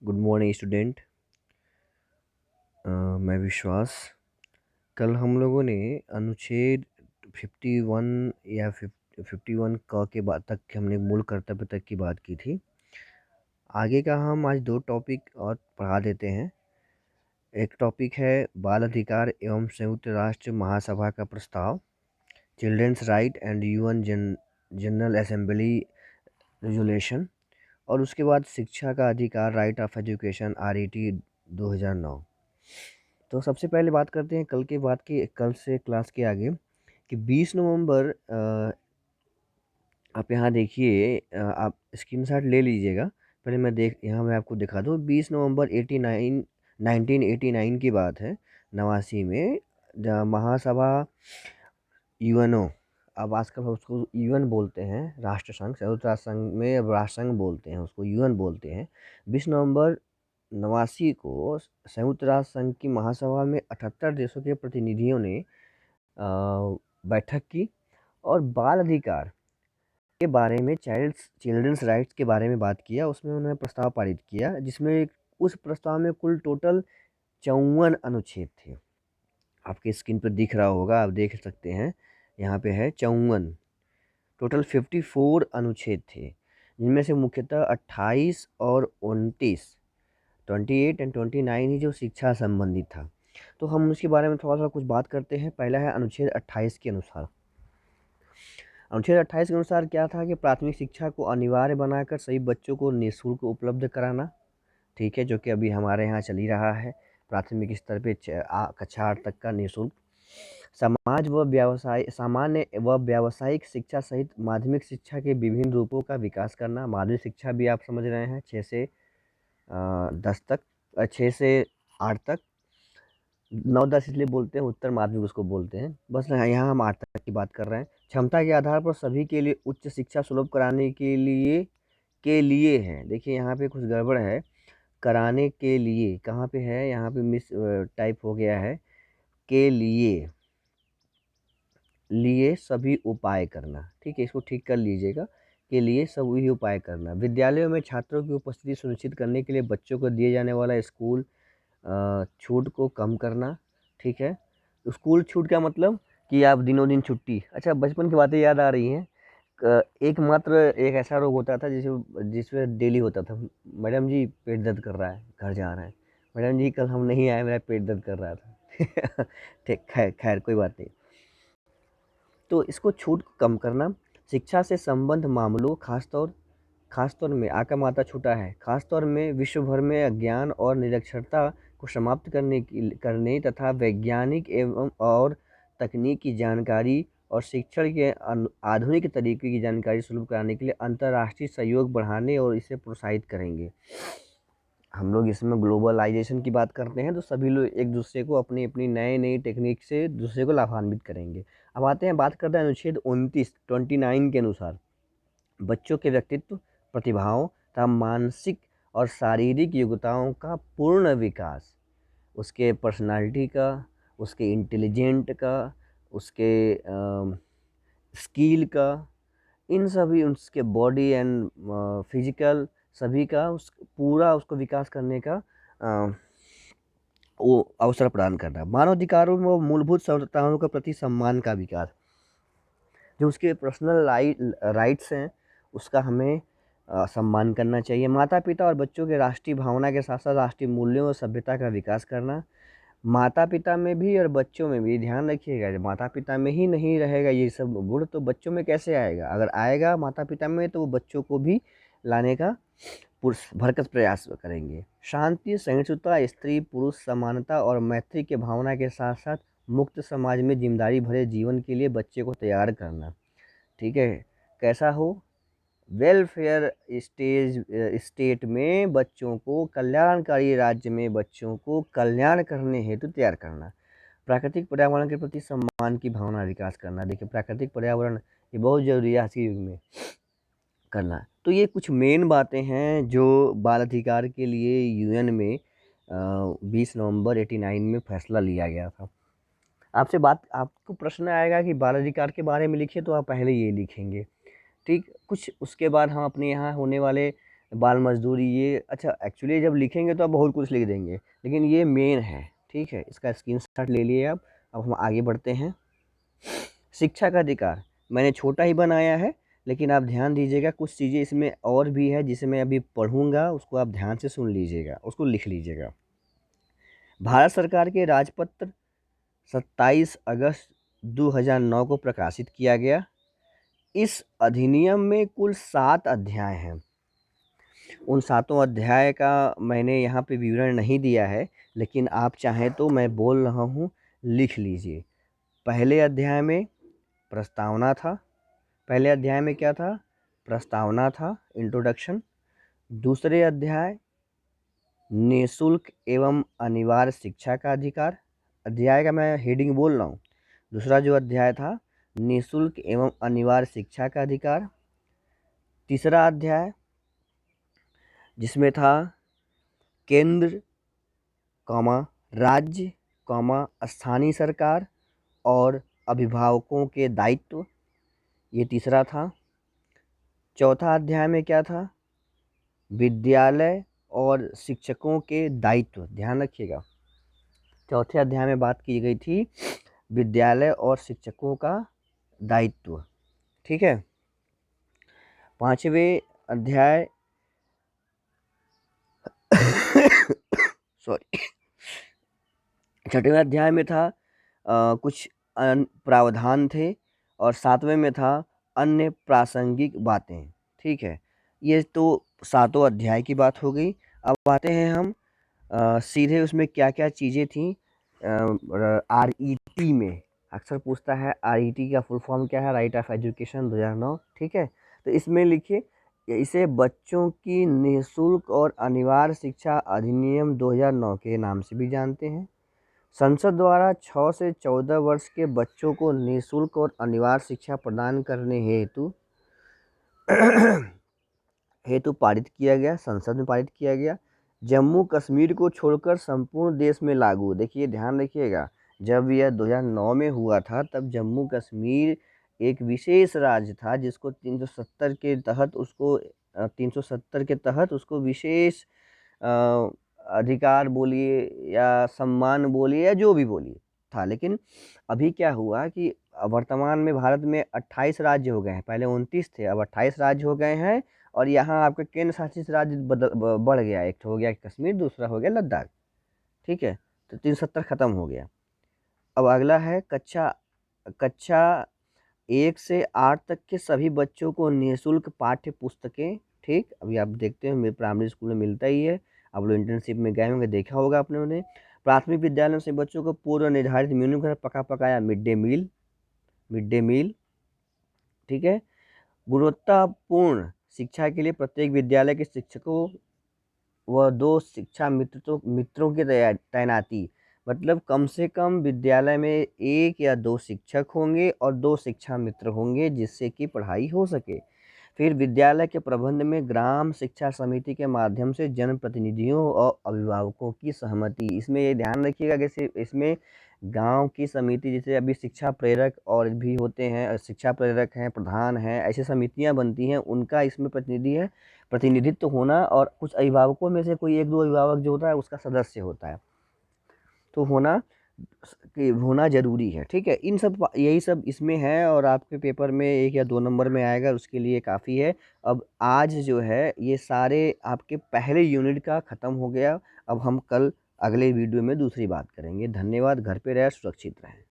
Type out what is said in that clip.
Good morning student. मैं विश्वास। कल हम लोगों ने अनुच्छेद 51 या 51 क के बाद तक हमने मूल कर्तव्य तक की बात की थी। आगे का हम आज दो टॉपिक और पढ़ा देते हैं। एक टॉपिक है बाल अधिकार एवं संयुक्त राष्ट्र महासभा का प्रस्ताव, children's right and UN general assembly resolution, और उसके बाद शिक्षा का अधिकार, राइट ऑफ एजुकेशन, RET 2009। तो सबसे पहले बात करते हैं कल से क्लास के आगे कि 20 नवंबर आप यहाँ देखिए, आप स्क्रीनशॉट ले लीजिएगा। पहले मैं आपको दिखा दूँ। 20 नवंबर 1989 की बात है। नवासी में महासभा यूएनओ, अब आजकल उसको यूएन बोलते हैं, राष्ट्र संघ, संयुक्त राष्ट्र संघ में अब राष्ट्र संघ बोलते हैं, उसको यूएन बोलते हैं। 20 नवंबर 89 को संयुक्त राष्ट्र संघ की महासभा में 78 देशों के प्रतिनिधियों ने बैठक की और बाल अधिकार के बारे में, चिल्ड्रंस राइट्स के बारे में बात किया। उसमें उन्होंने प्रस्ताव पारित किया, जिसमें उस प्रस्ताव में कुल टोटल 54 अनुच्छेद थे। आपके स्क्रीन पर दिख रहा होगा, आप देख सकते हैं, यहाँ पे है 54। टोटल 54 अनुच्छेद थे, जिनमें से मुख्यतः 28 और 29, 28 एंड 29 ही जो शिक्षा संबंधित था। तो हम उसके बारे में थोड़ा सा कुछ बात करते हैं। पहला है अनुच्छेद 28 के अनुसार। अनुच्छेद 28 के अनुसार क्या था कि प्राथमिक शिक्षा को अनिवार्य बनाकर सभी बच्चों को निःशुल्क उपलब्ध कराना। ठीक है, जो कि अभी हमारे यहाँ चल ही रहा है। प्राथमिक स्तर पे कक्षा 8 तक का निःशुल्क। सामान्य व व्यावसायिक शिक्षा सहित माध्यमिक शिक्षा के विभिन्न रूपों का विकास करना। माध्यमिक शिक्षा भी आप समझ रहे हैं, 6 से 10 तक, 6 से 8 तक। 9-10 इसलिए बोलते हैं, उत्तर माध्यमिक उसको बोलते हैं। बस यहाँ हम 8 तक की बात कर रहे हैं। क्षमता के आधार पर सभी के लिए उच्च शिक्षा सुलभ कराने के लिए है। देखिए यहाँ पे कुछ गड़बड़ है। कराने के लिए कहाँ पे है, यहाँ पे मिस टाइप हो गया है। के लिए सभी उपाय करना। ठीक है, इसको ठीक कर लीजिएगा। के लिए सभी उपाय करना। विद्यालयों में छात्रों की उपस्थिति सुनिश्चित करने के लिए बच्चों को दिए जाने वाला स्कूल छूट को कम करना। ठीक है, स्कूल छूट का मतलब कि आप दिनों दिन छुट्टी। अच्छा, बचपन की बातें याद आ रही हैं। एक ऐसा रोग होता था जिसमें डेली होता था, मैडम जी पेट दर्द कर रहा है, घर जा रहे हैं। मैडम जी कल हम नहीं आए, मेरा पेट दर्द कर रहा था। ठीक, खैर खैर कोई बात नहीं। तो इसको छूट कम करना। शिक्षा से संबंध मामलों, खासतौर में आका माता छूटा है, खासतौर में विश्व भर में अज्ञान और निरक्षरता को समाप्त करने तथा वैज्ञानिक एवं और तकनीक की जानकारी और शिक्षण के आधुनिक तरीके की जानकारी सुलभ कराने के लिए अंतर्राष्ट्रीय सहयोग बढ़ाने और इसे प्रोत्साहित करेंगे। हम लोग इसमें ग्लोबलाइजेशन की बात करते हैं, तो सभी लोग एक दूसरे को अपनी अपनी नई टेक्निक से दूसरे को लाभान्वित करेंगे। अब आते हैं, बात करते हैं अनुच्छेद 29 के अनुसार बच्चों के व्यक्तित्व, प्रतिभाओं तथा मानसिक और शारीरिक योग्यताओं का पूर्ण विकास, उसके पर्सनालिटी का, उसके इंटेलिजेंट का, उसके स्किल का, इन सभी, उसके बॉडी एंड फिजिकल सभी का पूरा उसको विकास करने का वो अवसर प्रदान करना। मानव अधिकारों में मूलभूत स्वतंत्रताओं के प्रति सम्मान का विकास, जो उसके पर्सनल राइट्स हैं उसका हमें सम्मान करना चाहिए। माता पिता और बच्चों के राष्ट्रीय भावना के साथ साथ राष्ट्रीय मूल्यों और सभ्यता का विकास करना। माता पिता में भी और बच्चों में भी ध्यान रखिएगा, जब माता पिता में ही नहीं रहेगा ये सब गुण, तो बच्चों में कैसे आएगा? अगर आएगा माता पिता में, तो वो बच्चों को भी लाने का भरसक प्रयास करेंगे। शांति, सहिष्णुता, स्त्री पुरुष समानता और मैत्री के भावना के साथ साथ मुक्त समाज में जिम्मेदारी भरे जीवन के लिए बच्चे को तैयार करना। ठीक है, कैसा हो? वेलफेयर स्टेट में बच्चों को, कल्याणकारी राज्य में बच्चों को कल्याण करने हेतु तैयार करना। प्राकृतिक पर्यावरण के प्रति सम्मान की भावना विकास करना। देखिए, प्राकृतिक पर्यावरण ये बहुत जरूरी है आज के युग में करना। तो ये कुछ मेन बातें हैं जो बाल अधिकार के लिए यूएन में 20 नवंबर 89 में फैसला लिया गया था। आपको प्रश्न आएगा कि बाल अधिकार के बारे में लिखिए, तो आप पहले ये लिखेंगे। ठीक, कुछ उसके बाद हम अपने यहाँ होने वाले बाल मजदूरी ये अच्छा एक्चुअली जब लिखेंगे तो आप बहुत कुछ लिख देंगे, लेकिन ये मेन है, ठीक है। इसका स्क्रीनशॉट ले लिए आप। अब हम आगे बढ़ते हैं। शिक्षा का अधिकार मैंने छोटा ही बनाया है, लेकिन आप ध्यान दीजिएगा कुछ चीज़ें इसमें और भी है जिसे मैं अभी पढ़ूंगा, उसको आप ध्यान से सुन लीजिएगा, उसको लिख लीजिएगा। भारत सरकार के राजपत्र 27 अगस्त 2009 को प्रकाशित किया गया। इस अधिनियम में कुल 7 अध्याय हैं। उन 7 अध्याय का मैंने यहाँ पे विवरण नहीं दिया है, लेकिन आप चाहें तो मैं बोल रहा हूँ, लिख लीजिए। पहले अध्याय में प्रस्तावना था। पहले अध्याय में क्या था? प्रस्तावना था, इंट्रोडक्शन। दूसरे अध्याय निःशुल्क एवं अनिवार्य शिक्षा का अधिकार। अध्याय का मैं हेडिंग बोल रहा हूँ। दूसरा जो अध्याय था निःशुल्क एवं अनिवार्य शिक्षा का अधिकार। तीसरा अध्याय जिसमें था केंद्र, राज्य, स्थानीय सरकार और अभिभावकों के दायित्व, ये तीसरा था। चौथा अध्याय में क्या था? विद्यालय और शिक्षकों के दायित्व। ध्यान रखिएगा, चौथे अध्याय में बात की गई थी विद्यालय और शिक्षकों का दायित्व, ठीक है। पांचवें अध्याय सॉरी छठवें अध्याय में था कुछ प्रावधान थे, और सातवें में था अन्य प्रासंगिक बातें, ठीक है। ये तो 7 अध्याय की बात हो गई। अब आते हैं हम सीधे उसमें क्या क्या चीज़ें थी। RET में अक्सर पूछता है RET का फुल फॉर्म क्या है? राइट ऑफ एजुकेशन 2009, ठीक है। तो इसमें लिखिए, इसे बच्चों की निःशुल्क और अनिवार्य शिक्षा अधिनियम 2009 के नाम से भी जानते हैं। संसद द्वारा 6 से 14 वर्ष के बच्चों को निःशुल्क और अनिवार्य शिक्षा प्रदान करने हेतु पारित किया गया, संसद में पारित किया गया। जम्मू कश्मीर को छोड़कर संपूर्ण देश में लागू। देखिए ध्यान रखिएगा, जब यह 2009 में हुआ था तब जम्मू कश्मीर एक विशेष राज्य था जिसको 370 के तहत उसको 370 के तहत उसको विशेष अधिकार बोलिए या सम्मान बोलिए या जो भी बोलिए था। लेकिन अभी क्या हुआ कि वर्तमान में भारत में 28 राज्य हो गए हैं। पहले 29 थे, अब 28 राज्य हो गए हैं। और यहाँ आपका केंद्र शासित राज्य बढ़ गया, एक हो गया कश्मीर, दूसरा हो गया लद्दाख, ठीक है। तो 370 खत्म हो गया। अब अगला है कक्षा 1 से 8 तक के सभी बच्चों को निःशुल्क पाठ्य पुस्तकें, ठीक। अभी आप देखते हैं मेरे प्राइमरी स्कूल में मिलता ही है, आप लोग इंटर्नशिप में गए होंगे, देखा होगा आपने उन्हें। प्राथमिक विद्यालयों से बच्चों को पूर्व निर्धारित मेन्यू का पका पकाया मिड डे मील, ठीक है। गुणवत्तापूर्ण शिक्षा के लिए प्रत्येक विद्यालय के शिक्षकों व 2 शिक्षा मित्रों की तैनाती। मतलब कम से कम विद्यालय में 1 या 2 शिक्षक होंगे और 2 शिक्षा मित्र होंगे जिससे कि पढ़ाई हो सके। फिर विद्यालय के प्रबंध में ग्राम शिक्षा समिति के माध्यम से जनप्रतिनिधियों और अभिभावकों की सहमति। इसमें ये ध्यान रखिएगा कि इसमें गांव की समिति, जैसे अभी शिक्षा प्रेरक और भी होते हैं, शिक्षा प्रेरक हैं, प्रधान हैं, ऐसी समितियां बनती हैं, उनका इसमें प्रतिनिधित्व होना, और कुछ अभिभावकों में से कोई 1-2 अभिभावक जो होता है उसका सदस्य होता है, तो होना ज़रूरी है, ठीक है। इन सब यही सब इसमें है, और आपके पेपर में 1 या 2 नंबर में आएगा, उसके लिए काफ़ी है। अब आज जो है ये सारे आपके पहले यूनिट का ख़त्म हो गया। अब हम कल अगले वीडियो में दूसरी बात करेंगे। धन्यवाद। घर पे रहें, सुरक्षित रहें।